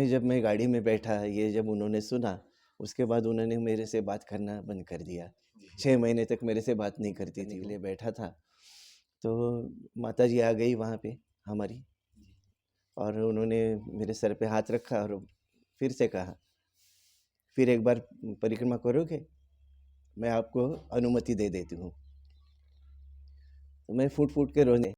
में जब मैं गाड़ी में बैठा, ये जब उन्होंने सुना, उसके बाद उन्होंने मेरे से बात करना बंद कर दिया। 6 महीने तक मेरे से बात नहीं करती थी। इसलिए बैठा था, तो माताजी आ गई वहाँ पे हमारी, और उन्होंने मेरे सर पे हाथ रखा और फिर से कहा, फिर एक बार परिक्रमा करोगे, मैं आपको अनुमति दे देती हूँ। तो मैं फूट फूट के रोने।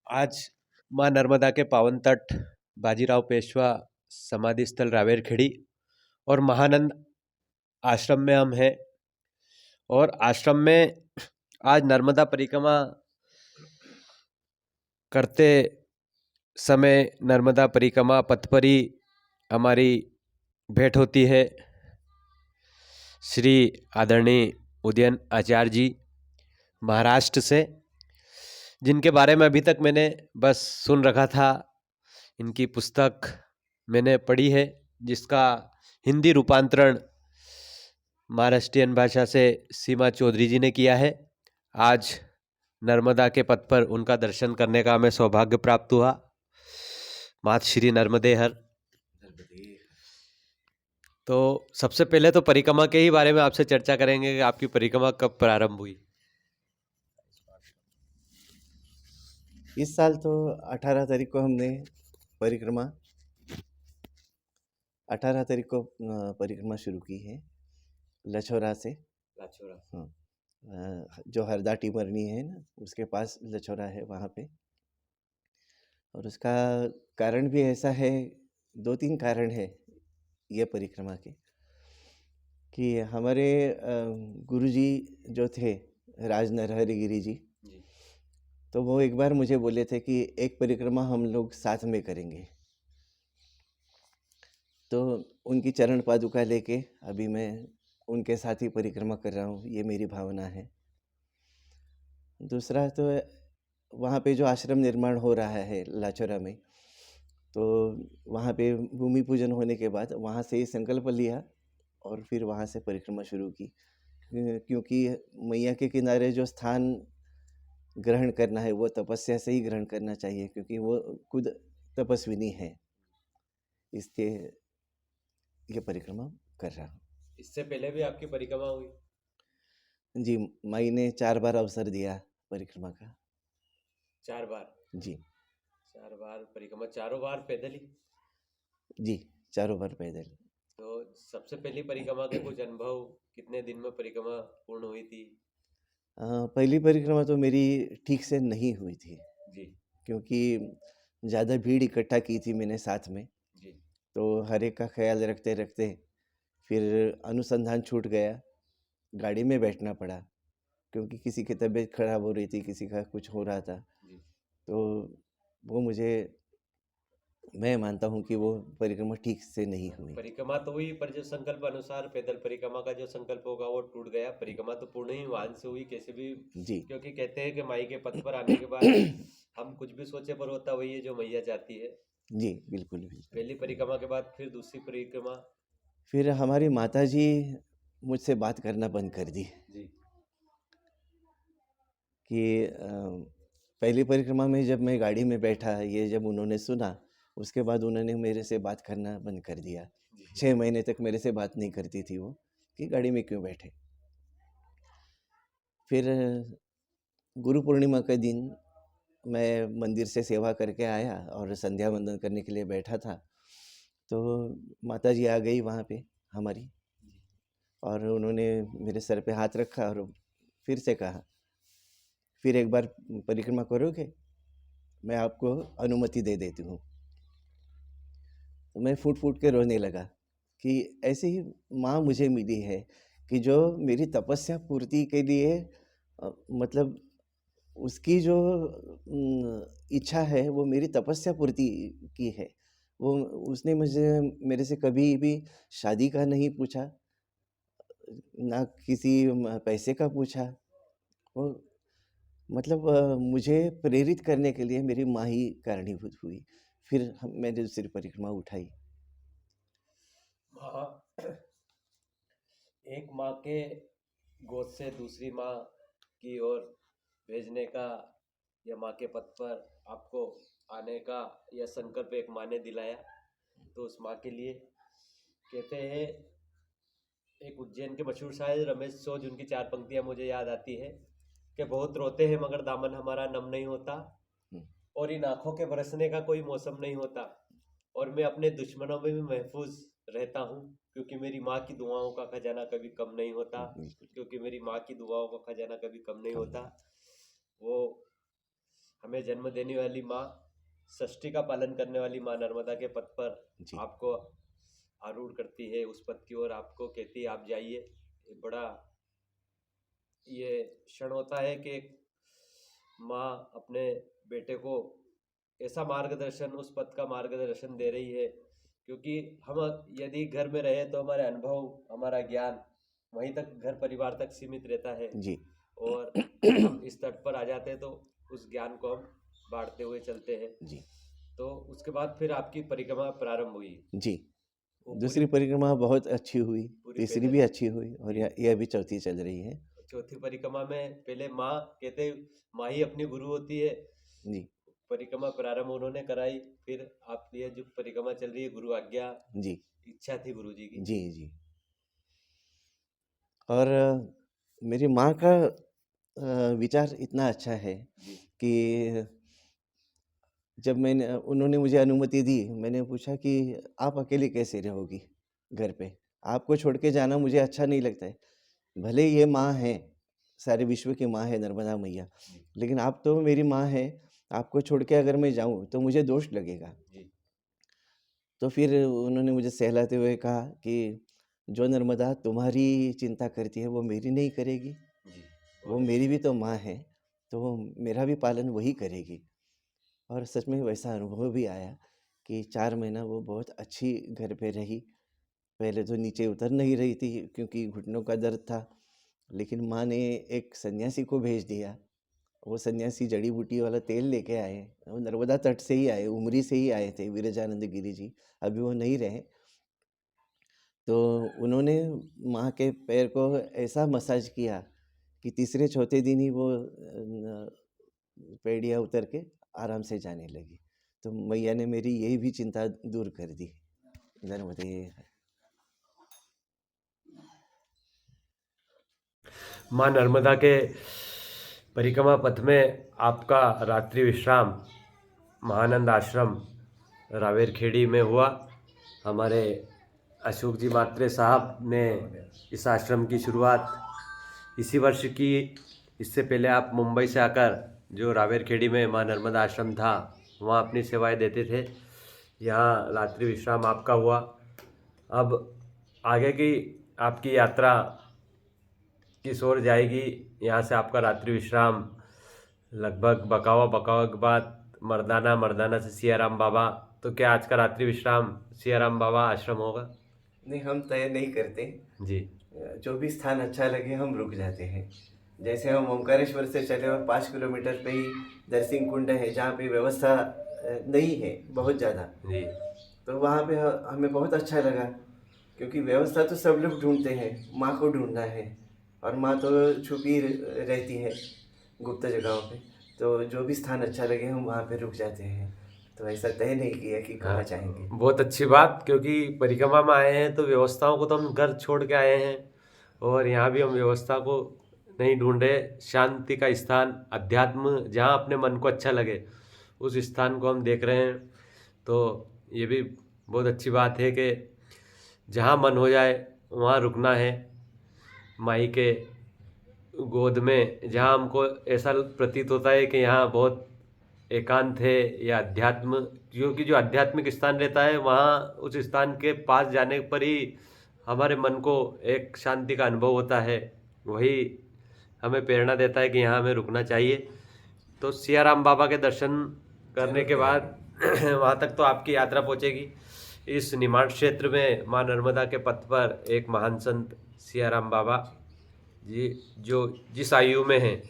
आज माँ नर्मदा के पावन तट बाजीराव पेशवा समाधि स्थल रावेरखेड़ी और महानंद आश्रम में हम हैं। और आश्रम में आज नर्मदा परिक्रमा करते समय नर्मदा परिक्रमा पथ पर ही हमारी भेंट होती है श्री आदरणीय उदयन आचार्य जी महाराष्ट्र से, जिनके बारे में अभी तक मैंने बस सुन रखा था। इनकी पुस्तक मैंने पढ़ी है, जिसका हिंदी रूपांतरण महाराष्ट्रियन भाषा से सीमा चौधरी जी ने किया है। आज नर्मदा के पथ पर उनका दर्शन करने का हमें सौभाग्य प्राप्त हुआ। मात श्री नर्मदे हर। तो सबसे पहले तो परिक्रमा के ही बारे में आपसे चर्चा करेंगे कि आपकी परिक्रमा कब प्रारंभ हुई। इस साल तो 18 तारीख को हमने परिक्रमा 18 तारीख को परिक्रमा शुरू की है लछौरा से। हाँ, जो हरदा टिमरनी है ना, उसके पास लछौरा है वहाँ पे। और उसका कारण भी ऐसा है, 2-3 कारण है ये परिक्रमा के, कि हमारे गुरुजी जो थे राज नरहरि गिरी जी, तो वो एक बार मुझे बोले थे कि एक परिक्रमा हम लोग साथ में करेंगे। तो उनकी चरण पादुका लेके अभी मैं उनके साथ ही परिक्रमा कर रहा हूँ, ये मेरी भावना है। दूसरा तो वहाँ पे जो आश्रम निर्माण हो रहा है लाचौरा में, तो वहाँ पे भूमि पूजन होने के बाद वहाँ से ही संकल्प लिया और फिर वहाँ से परिक्रमा शुरू की, क्योंकि मैया के किनारे जो स्थान ग्रहण करना है वो तपस्या से ही ग्रहण करना चाहिए, क्योंकि वो खुद तपस्विनी है। इसके ये परिक्रमा कर रहा हूँ। इससे पहले भी आपकी परिक्रमा हुई? जी, माई ने 4 बार अवसर दिया परिक्रमा का। 4 बार? जी 4 बार परिक्रमा, चारों बार पैदल ही? जी, चारों बार पैदल। तो सबसे पहली परिक्रमा के कुछ अनुभव, कितने दिन में परिक्रमा पूर्ण हुई थी? पहली परिक्रमा तो मेरी ठीक से नहीं हुई थी जी क्योंकि ज़्यादा भीड़ इकट्ठा की थी मैंने साथ में, जी तो हर एक का ख्याल रखते रखते फिर अनुसंधान छूट गया, गाड़ी में बैठना पड़ा, क्योंकि किसी की तबीयत खराब हो रही थी, किसी का कुछ हो रहा था। जी। तो वो मैं मानता हूँ कि वो परिक्रमा ठीक से नहीं हुई। परिक्रमा तो हुई, पर जो संकल्प अनुसार पैदल परिक्रमा का जो संकल्प होगा वो टूट गया। परिक्रमा तो पूर्ण ही वाहन से हुई कैसे भी, जी क्योंकि कहते हैं कि माई के पथ पर आने के बाद हम कुछ भी सोचे पर होता वही है जो मैया चाहती है। जी, बिल्कुल बिल्कुल। पहली परिक्रमा के बाद फिर दूसरी परिक्रमा? फिर हमारी माताजी मुझसे बात करना बंद कर दी जी कि पहली परिक्रमा में जब मैं गाड़ी में बैठा, ये जब उन्होंने सुना, उसके बाद उन्होंने मेरे से बात करना बंद कर दिया। 6 महीने तक मेरे से बात नहीं करती थी वो, कि गाड़ी में क्यों बैठे। फिर गुरु पूर्णिमा के दिन मैं मंदिर से सेवा करके आया और संध्या वंदन करने के लिए बैठा था, तो माताजी आ गई वहाँ पे हमारी, और उन्होंने मेरे सर पे हाथ रखा और फिर से कहा, फिर एक बार परिक्रमा करोगे, मैं आपको अनुमति दे देती हूँ। तो मैं फूट फूट के रोने लगा कि ऐसी ही माँ मुझे मिली है कि जो मेरी तपस्या पूर्ति के लिए मतलब उसकी जो इच्छा है वो मेरी तपस्या पूर्ति की है। वो उसने मुझे मेरे से कभी भी शादी का नहीं पूछा, ना किसी पैसे का पूछा। वो मतलब मुझे प्रेरित करने के लिए मेरी माँ ही कारणीभूत हुई। फिर मैंने दूसरी परिक्रमा उठाई। माँ, एक माँ के गोद से दूसरी माँ की ओर भेजने का या माँ के पथ पर आपको आने का यह संकल्प एक माँ ने दिलाया। तो उस माँ के लिए कहते हैं, एक उज्जैन के मशहूर शायर रमेश सोज, उनकी 4 पंक्तियां मुझे याद आती है कि बहुत रोते हैं मगर दामन हमारा नम नहीं होता, और इन आंखों के बरसने का कोई मौसम नहीं होता, और मैं अपने दुश्मनों में भी महफूज रहता हूँ, क्योंकि मेरी माँ की दुआओं का खजाना कभी कम नहीं होता, क्योंकि मेरी माँ की दुआओं का खजाना कभी कम नहीं होता। वो हमें जन्म देने वाली माँ, षष्ठी का पालन करने वाली माँ नर्मदा के पथ पर आपको आरूढ़ करती है, उस पथ की ओर आपको कहती है आप जाइए। बड़ा ये क्षण होता है कि माँ अपने बेटे को ऐसा मार्गदर्शन, उस पथ का मार्गदर्शन दे रही है, क्योंकि हम यदि घर में रहे तो हमारे अनुभव, हमारा ज्ञान वहीं तक, घर परिवार तक सीमित रहता है जी। और हम इस तट पर आ जाते हैं तो उस ज्ञान को हम बांटते हुए चलते हैं जी। तो उसके बाद फिर आपकी परिक्रमा प्रारंभ हुई जी। वो दूसरी परिक्रमा बहुत अच्छी हुई, पूरी तीसरी पहले भी अच्छी हुई, और यह भी चौथी चल रही है। चौथी परिक्रमा में पहले माँ कहते, माँ ही अपनी गुरु होती है। जी। परिक्रमा प्रारंभ उन्होंने कराई, फिर आपकी ये जो परिक्रमा चल रही है, गुरु आज्ञा, जी। इच्छा थी गुरु जी की। जी। जी। और मेरी माँ का विचार इतना अच्छा है जी कि जब उन्होंने मुझे अनुमति दी, मैंने पूछा कि आप अकेले कैसे रहोगी घर पे? आपको छोड़ के जाना मुझे अच्छा नहीं लगता है। भले ही ये माँ है, सारे विश्व की माँ है नर्मदा मैया, जी लेकिन आप तो मेरी माँ है, आपको छोड़ के अगर मैं जाऊँ तो मुझे दोष लगेगा। जी तो फिर उन्होंने मुझे सहलाते हुए कहा कि जो नर्मदा तुम्हारी चिंता करती है वो मेरी नहीं करेगी, जी वो मेरी भी तो माँ है, तो मेरा भी पालन वही करेगी। और सच में वैसा अनुभव भी आया कि 4 महीना वो बहुत अच्छी घर पे रही। पहले तो नीचे उतर नहीं रही थी क्योंकि घुटनों का दर्द था, लेकिन माँ ने एक सन्यासी को भेज दिया। वो सन्यासी जड़ी बूटी वाला तेल लेके आए, वो नर्मदा तट से ही आए, उमरी से ही आए थे, विरजानंद गिरी जी, अभी वो नहीं रहे। तो उन्होंने माँ के पैर को ऐसा मसाज किया कि तीसरे चौथे दिन ही वो पैड़ियाँ उतर के आराम से जाने लगी। तो मैया ने मेरी यही भी चिंता दूर कर दी। नर्मदे। माँ नर्मदा के परिक्रमा पथ में आपका रात्रि विश्राम महानंद आश्रम रावेरखेड़ी में हुआ। हमारे अशोक जी मात्रे साहब ने इस आश्रम की शुरुआत इसी वर्ष की। इससे पहले आप मुंबई से आकर जो रावेरखेड़ी में माँ नर्मदा आश्रम था वहाँ अपनी सेवाएं देते थे। यहाँ रात्रि विश्राम आपका हुआ। अब आगे की आपकी यात्रा किस ओर जाएगी? यहाँ से आपका रात्रि विश्राम लगभग बकावा, बकावा के बाद मर्दाना, मर्दाना से सियाराम बाबा। तो क्या आज का रात्रि विश्राम सियाराम बाबा आश्रम होगा? नहीं, हम तय नहीं करते जी जो भी स्थान अच्छा लगे हम रुक जाते हैं। जैसे हम ओंकारेश्वर से चले और 5 किलोमीटर पे ही दरसिंह कुंड है, जहाँ पे व्यवस्था नहीं है बहुत ज़्यादा, जी तो वहाँ पे हमें बहुत अच्छा लगा, क्योंकि व्यवस्था तो सब लोग ढूंढते हैं, माँ को ढूंढना है, और माँ तो छुपी रहती है गुप्त जगहों पे। तो जो भी स्थान अच्छा लगे हम वहाँ पे रुक जाते हैं। तो ऐसा तय नहीं किया कि कहाँ जाएंगे। बहुत अच्छी बात, क्योंकि परिक्रमा में आए हैं तो व्यवस्थाओं को तो हम घर छोड़ के आए हैं, और यहाँ भी हम व्यवस्था को नहीं ढूंढ रहे। शांति का स्थान, अध्यात्म, जहाँ अपने मन को अच्छा लगे उस स्थान को हम देख रहे हैं। तो ये भी बहुत अच्छी बात है कि जहाँ मन हो जाए वहाँ रुकना है। माई के गोद में जहाँ हमको ऐसा प्रतीत होता है कि यहाँ बहुत एकांत है या अध्यात्म, क्योंकि जो आध्यात्मिक स्थान रहता है वहाँ उस स्थान के पास जाने पर ही हमारे मन को एक शांति का अनुभव होता है। वही हमें प्रेरणा देता है कि यहाँ हमें रुकना चाहिए। तो सियाराम बाबा के दर्शन करने के बाद वहाँ तक तो आपकी यात्रा पहुँचेगी। इस निमाड़ क्षेत्र में माँ नर्मदा के पथ पर एक महान संत सियाराम बाबा जी, जो जिस आयु में हैं,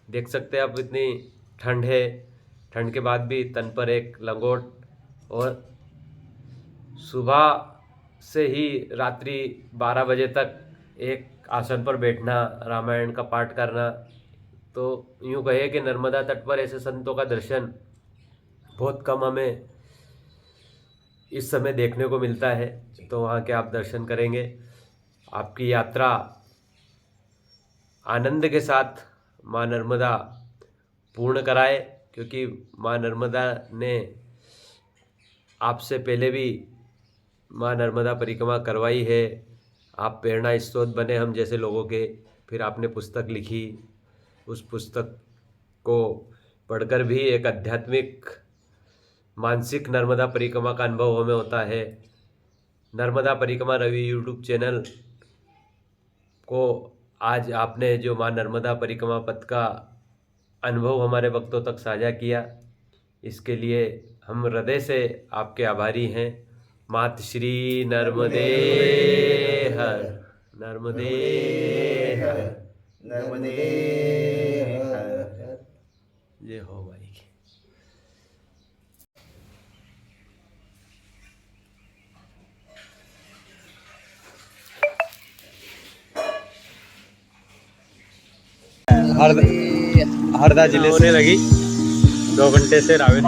देख सकते हैं आप, इतनी ठंड है, ठंड के बाद भी तन पर एक लंगोट, और सुबह से ही रात्रि 12 बजे तक एक आसन पर बैठना, रामायण का पाठ करना। तो यूँ कहे कि नर्मदा तट पर ऐसे संतों का दर्शन बहुत कम हमें इस समय देखने को मिलता है। तो वहाँ के आप दर्शन करेंगे, आपकी यात्रा आनंद के साथ माँ नर्मदा पूर्ण कराए, क्योंकि माँ नर्मदा ने आपसे पहले भी माँ नर्मदा परिक्रमा करवाई है। आप प्रेरणा स्रोत बने हम जैसे लोगों के। फिर आपने पुस्तक लिखी, उस पुस्तक को पढ़कर भी एक आध्यात्मिक मानसिक नर्मदा परिक्रमा का अनुभव हमें होता है। नर्मदा परिक्रमा रवि यूट्यूब चैनल को आज आपने जो माँ नर्मदा परिक्रमा पथ का अनुभव हमारे भक्तों तक साझा किया, इसके लिए हम हृदय से आपके आभारी हैं। मात श्री नर्मदे हर, नर्मदे हर, नर्मदे हर। जय हो भाई। हरदा जिले से लगी 2 घंटे से रावेत।